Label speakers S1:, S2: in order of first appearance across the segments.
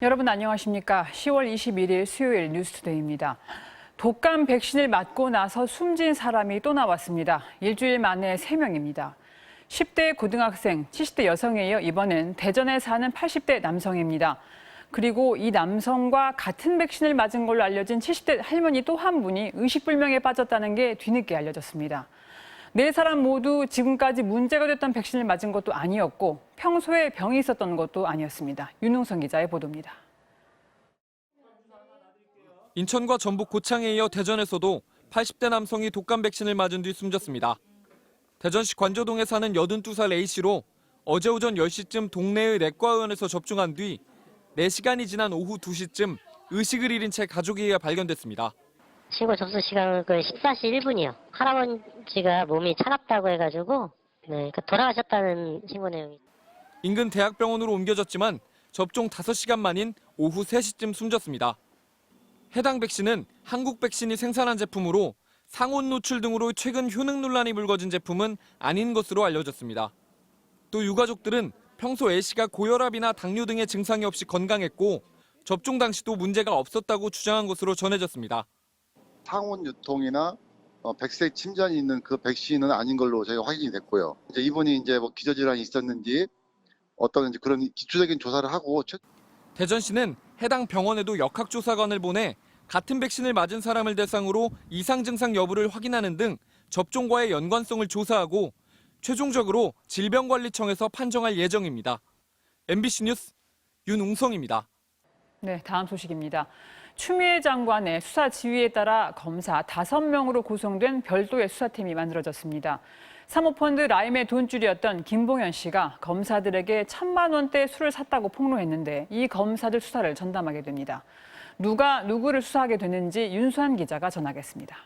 S1: 여러분 안녕하십니까? 10월 21일 수요일 뉴스투데이입니다. 독감 백신을 맞고 나서 숨진 사람이 또 나왔습니다. 일주일 만에 3명입니다. 10대 고등학생, 70대 여성에 이어 이번엔 대전에 사는 80대 남성입니다. 그리고 이 남성과 같은 백신을 맞은 걸로 알려진 70대 할머니 또 한 분이 의식불명에 빠졌다는 게 뒤늦게 알려졌습니다. 네 사람 모두 지금까지 문제가 됐던 백신을 맞은 것도 아니었고 평소에 병이 있었던 것도 아니었습니다. 윤웅선 기자의 보도입니다.
S2: 인천과 전북 고창에 이어 대전에서도 80대 남성이 독감 백신을 맞은 뒤 숨졌습니다. 대전시 관저동에 사는 82살 A씨로 어제 오전 10시쯤 동네의 내과의원에서 접종한 뒤 4시간이 지난 오후 2시쯤 의식을 잃은 채 가족에 의해 발견됐습니다.
S3: 신고 접수 시간은 14시 1분이요. 할아버지가 몸이 차갑다고 해가지고 돌아가셨다는 신고 내용이.
S2: 인근 대학병원으로 옮겨졌지만 접종 5시간 만인 오후 3시쯤 숨졌습니다. 해당 백신은 한국 백신이 생산한 제품으로 상온 노출 등으로 최근 효능 논란이 불거진 제품은 아닌 것으로 알려졌습니다. 또 유가족들은 평소 A씨가 고혈압이나 당뇨 등의 증상이 없이 건강했고 접종 당시도 문제가 없었다고 주장한 것으로 전해졌습니다.
S4: 상온 유통이나 백색 침전이 있는 그 백신은 아닌 걸로 저희가 확인이 됐고요. 이분이 기저질환이 있었는지 어떤 그런 기초적인 조사를 하고.
S2: 대전시는 해당 병원에도 역학조사관을 보내 같은 백신을 맞은 사람을 대상으로 이상 증상 여부를 확인하는 등 접종과의 연관성을 조사하고 최종적으로 질병관리청에서 판정할 예정입니다. MBC 뉴스 윤웅성입니다.
S1: 네, 다음 소식입니다. 추미애 장관의 수사 지휘에 따라 검사 5명으로 구성된 별도의 수사팀이 만들어졌습니다. 사모펀드 라임의 돈줄이었던 김봉현 씨가 검사들에게 1,000만 원대 술을 샀다고 폭로했는데 이 검사들 수사를 전담하게 됩니다. 누가 누구를 수사하게 되는지 윤수환 기자가 전하겠습니다.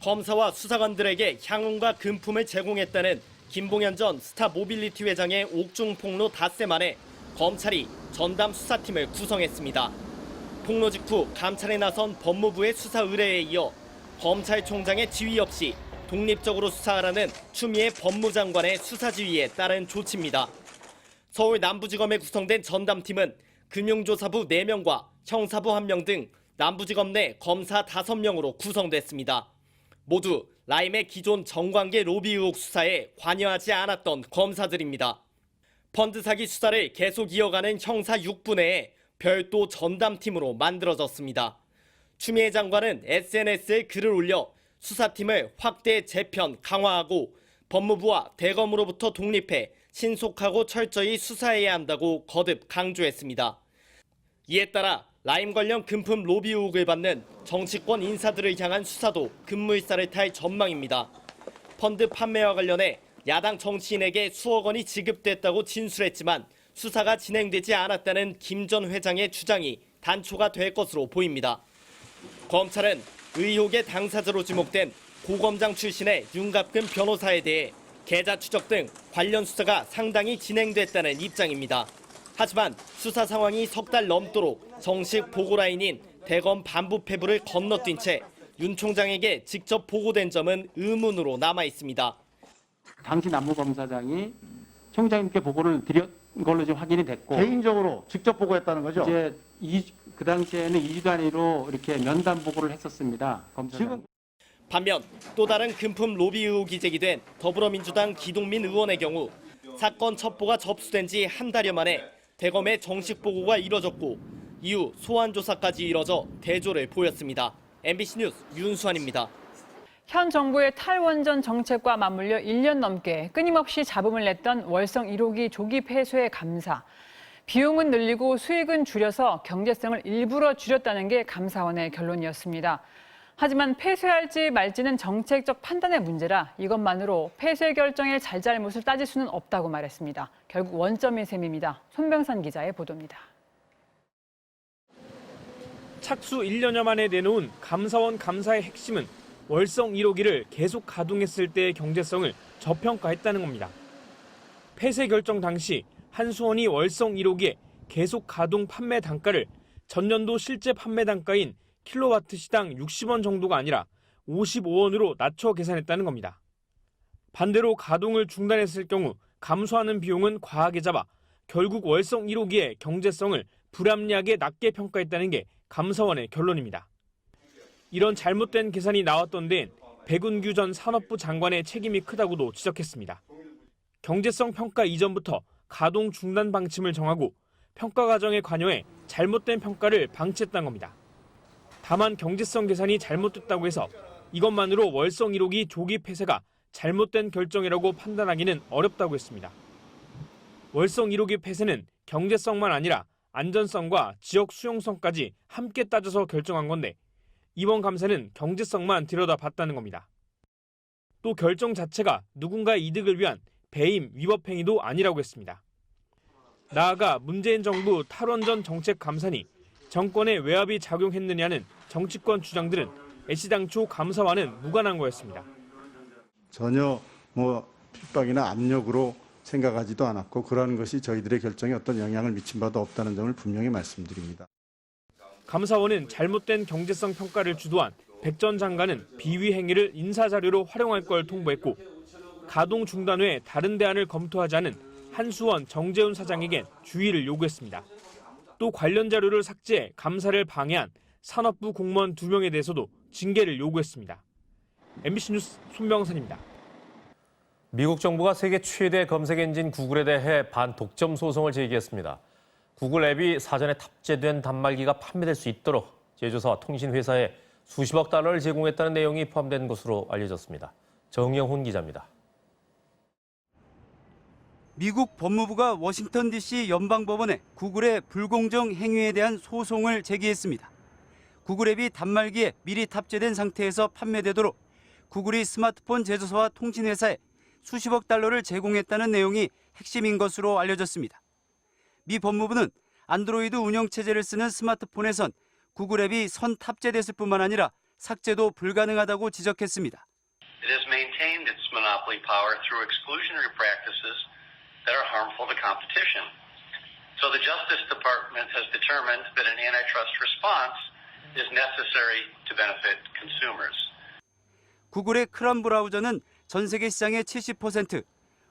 S5: 검사와 수사관들에게 향응과 금품을 제공했다는 김봉현 전 스타모빌리티 회장의 옥중 폭로 닷새 만에 검찰이 전담 수사팀을 구성했습니다. 폭로 직후 감찰에 나선 법무부의 수사 의뢰에 이어 검찰총장의 지휘 없이 독립적으로 수사하라는 추미애 법무장관의 수사 지휘에 따른 조치입니다. 서울 남부지검에 구성된 전담팀은 금융조사부 4명과 형사부 1명 등 남부지검 내 검사 5명으로 구성됐습니다. 모두 라임의 기존 정관계 로비 의혹 수사에 관여하지 않았던 검사들입니다. 펀드 사기 수사를 계속 이어가는 형사 6분회에 별도 전담팀으로 만들어졌습니다. 추미애 장관은 SNS에 글을 올려 수사팀을 확대 재편 강화하고 법무부와 대검으로부터 독립해 신속하고 철저히 수사해야 한다고 거듭 강조했습니다. 이에 따라 라임 관련 금품 로비 의혹을 받는 정치권 인사들을 향한 수사도 급물살을 탈 전망입니다. 펀드 판매와 관련해 야당 정치인에게 수억 원이 지급됐다고 진술했지만 수사가 진행되지 않았다는 김 전 회장의 주장이 단초가 될 것으로 보입니다. 검찰은 의혹의 당사자로 지목된 고검장 출신의 윤갑근 변호사에 대해 계좌 추적 등 관련 수사가 상당히 진행됐다는 입장입니다. 하지만 수사 상황이 석 달 넘도록 정식 보고 라인인 대검 반부패부를 건너뛴 채 윤 총장에게 직접 보고된 점은 의문으로 남아 있습니다.
S6: 당시 남부검사장이 총장님께 보고를 드린 걸로 지금 확인이 됐고
S7: 개인적으로 직접 보고했다는 거죠?
S6: 이제 그 당시에는 2주 단위로 이렇게 면담 보고를 했었습니다. 검사장.
S5: 반면 또 다른 금품 로비 의혹이 제기된 더불어민주당 기동민 의원의 경우 사건 첩보가 접수된 지 한 달여 만에 대검의 정식 보고가 이뤄졌고 이후 소환 조사까지 이뤄져 대조를 보였습니다. MBC 뉴스 윤수환입니다.
S1: 현 정부의 탈원전 정책과 맞물려 1년 넘게 끊임없이 잡음을 냈던 월성 1호기 조기 폐쇄의 감사. 비용은 늘리고 수익은 줄여서 경제성을 일부러 줄였다는 게 감사원의 결론이었습니다. 하지만 폐쇄할지 말지는 정책적 판단의 문제라 이것만으로 폐쇄 결정의 잘잘못을 따질 수는 없다고 말했습니다. 결국 원점인 셈입니다. 손병선 기자의 보도입니다.
S8: 착수 1년여 만에 내놓은 감사원 감사의 핵심은 월성 1호기를 계속 가동했을 때의 경제성을 저평가했다는 겁니다. 폐쇄 결정 당시 한수원이 월성 1호기의 계속 가동 판매 단가를 전년도 실제 판매 단가인 킬로와트 시당 60원 정도가 아니라 55원으로 낮춰 계산했다는 겁니다. 반대로 가동을 중단했을 경우 감소하는 비용은 과하게 잡아 결국 월성 1호기의 경제성을 불합리하게 낮게 평가했다는 게 감사원의 결론입니다. 이런 잘못된 계산이 나왔던 데엔 백운규 전 산업부 장관의 책임이 크다고도 지적했습니다. 경제성 평가 이전부터 가동 중단 방침을 정하고 평가 과정에 관여해 잘못된 평가를 방치했다는 겁니다. 다만 경제성 계산이 잘못됐다고 해서 이것만으로 월성 1호기 조기 폐쇄가 잘못된 결정이라고 판단하기는 어렵다고 했습니다. 월성 1호기 폐쇄는 경제성만 아니라 안전성과 지역 수용성까지 함께 따져서 결정한 건데 이번 감사는 경제성만 들여다봤다는 겁니다. 또 결정 자체가 누군가의 이득을 위한 배임, 위법 행위도 아니라고 했습니다. 나아가 문재인 정부 탈원전 정책 감사니 정권의 외압이 작용했느냐는 정치권 주장들은 애시당초 감사와는 무관한 거였습니다.
S7: 전혀 핍박이나 압력으로 생각하지도 않았고 그러한 것이 저희들의 결정에 어떤 영향을 미친 바도 없다는 점을 분명히 말씀드립니다.
S8: 감사원은 잘못된 경제성 평가를 주도한 백 전 장관은 비위 행위를 인사자료로 활용할 걸 통보했고 가동 중단 후에 다른 대안을 검토하자는 한수원 정재훈 사장에겐 주의를 요구했습니다. 또 관련 자료를 삭제해 감사를 방해한 산업부 공무원 2명에 대해서도 징계를 요구했습니다. MBC 뉴스 손명선입니다.
S9: 미국 정부가 세계 최대 검색 엔진 구글에 대해 반독점 소송을 제기했습니다. 구글 앱이 사전에 탑재된 단말기가 판매될 수 있도록 제조사와 통신회사에 수십억 달러를 제공했다는 내용이 포함된 것으로 알려졌습니다. 정영훈 기자입니다.
S10: 미국 법무부가 워싱턴 DC 연방법원에 구글의 불공정 행위에 대한 소송을 제기했습니다. 구글 앱이 단말기에 미리 탑재된 상태에서 판매되도록 구글이 스마트폰 제조사와 통신회사에 수십억 달러를 제공했다는 내용이 핵심인 것으로 알려졌습니다. 미 법무부는 안드로이드 운영체제를 쓰는 스마트폰에선 구글 앱이 선 탑재됐을 뿐만 아니라 삭제도 불가능하다고 지적했습니다.
S11: It has maintained its monopoly power through exclusionary practices that are harmful to competition. So the Justice Department has determined that an antitrust response is necessary to benefit consumers.
S10: 구글의 크롬 브라우저는 전 세계 시장의 70%,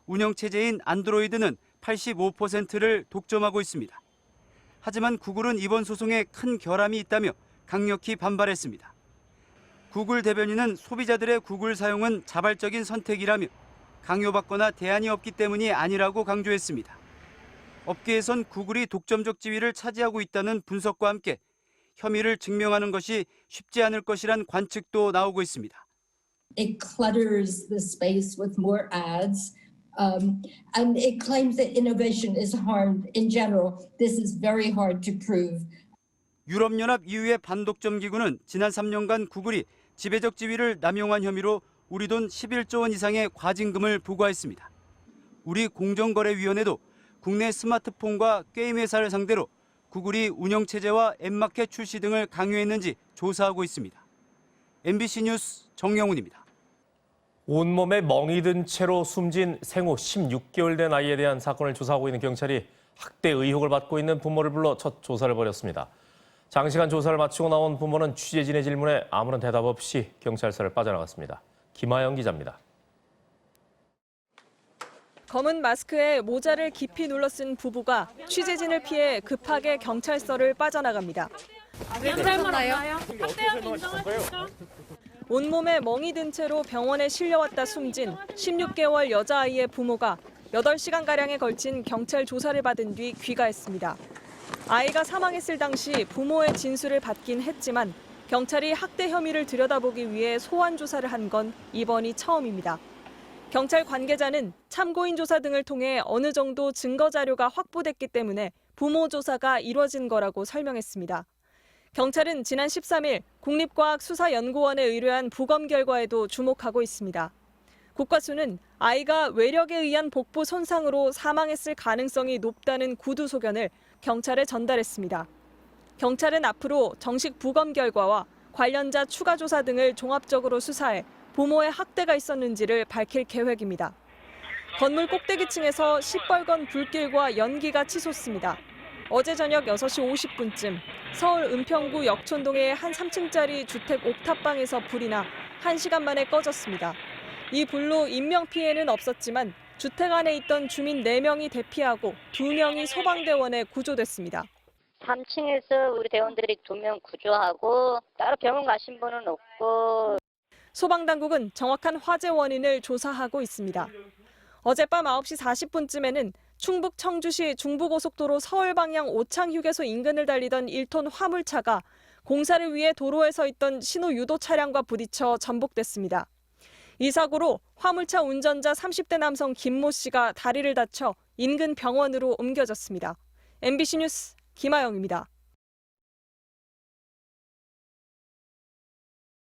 S10: 운영체제인 안드로이드는 85%를 독점하고 있습니다. 하지만 구글은 이번 소송에 큰 결함이 있다며 강력히 반발했습니다. 구글 대변인은 소비자들의 구글 사용은 자발적인 선택이라며 강요받거나 대안이 없기 때문이 아니라고 강조했습니다. 업계에선 구글이 독점적 지위를 차지하고 있다는 분석과 함께 혐의를 증명하는 것이 쉽지 않을 것이란 관측도 나오고 있습니다.
S12: It clutters the space with more ads, and it claims that innovation is harmed in general. This is very hard to prove.
S10: 유럽연합 EU의 반독점 기구는 지난 3년간 구글이 지배적 지위를 남용한 혐의로 우리 돈 11조 원 이상의 과징금을 부과했습니다. 우리 공정거래위원회도 국내 스마트폰과 게임 회사를 상대로 구글이 운영체제와 앱마켓 출시 등을 강요했는지 조사하고 있습니다. MBC 뉴스 정영훈입니다.
S9: 온몸에 멍이 든 채로 숨진 생후 16개월 된 아이에 대한 사건을 조사하고 있는 경찰이 학대 의혹을 받고 있는 부모를 불러 첫 조사를 벌였습니다. 장시간 조사를 마치고 나온 부모는 취재진의 질문에 아무런 대답 없이 경찰서를 빠져나갔습니다. 김하영 기자입니다.
S13: 검은 마스크에 모자를 깊이 눌러 쓴 부부가 취재진을 피해 급하게 경찰서를 빠져나갑니다. 온몸에 멍이 든 채로 병원에 실려왔다 숨진 16개월 여자아이의 부모가 8시간가량에 걸친 경찰 조사를 받은 뒤 귀가했습니다. 아이가 사망했을 당시 부모의 진술을 받긴 했지만 경찰이 학대 혐의를 들여다보기 위해 소환 조사를 한 건 이번이 처음입니다. 경찰 관계자는 참고인 조사 등을 통해 어느 정도 증거 자료가 확보됐기 때문에 부모 조사가 이뤄진 거라고 설명했습니다. 경찰은 지난 13일 국립과학수사연구원에 의뢰한 부검 결과에도 주목하고 있습니다. 국과수는 아이가 외력에 의한 복부 손상으로 사망했을 가능성이 높다는 구두 소견을 경찰에 전달했습니다. 경찰은 앞으로 정식 부검 결과와 관련자 추가 조사 등을 종합적으로 수사해 부모의 학대가 있었는지를 밝힐 계획입니다. 건물 꼭대기층에서 시뻘건 불길과 연기가 치솟습니다. 어제 저녁 6시 50분쯤 서울 은평구 역촌동의 한 3층짜리 주택 옥탑방에서 불이 나 1시간 만에 꺼졌습니다. 이 불로 인명피해는 없었지만 주택 안에 있던 주민 4명이 대피하고 2명이 소방대원에 구조됐습니다.
S14: 3층에서 우리 대원들이 2명 구조하고 따로 병원 가신 분은 없고.
S13: 소방당국은 정확한 화재 원인을 조사하고 있습니다. 어젯밤 9시 40분쯤에는 충북 청주시 중부고속도로 서울 방향 오창휴게소 인근을 달리던 1톤 화물차가 공사를 위해 도로에 서 있던 신호 유도 차량과 부딪혀 전복됐습니다. 이 사고로 화물차 운전자 30대 남성 김모 씨가 다리를 다쳐 인근 병원으로 옮겨졌습니다. MBC 뉴스 김아영입니다.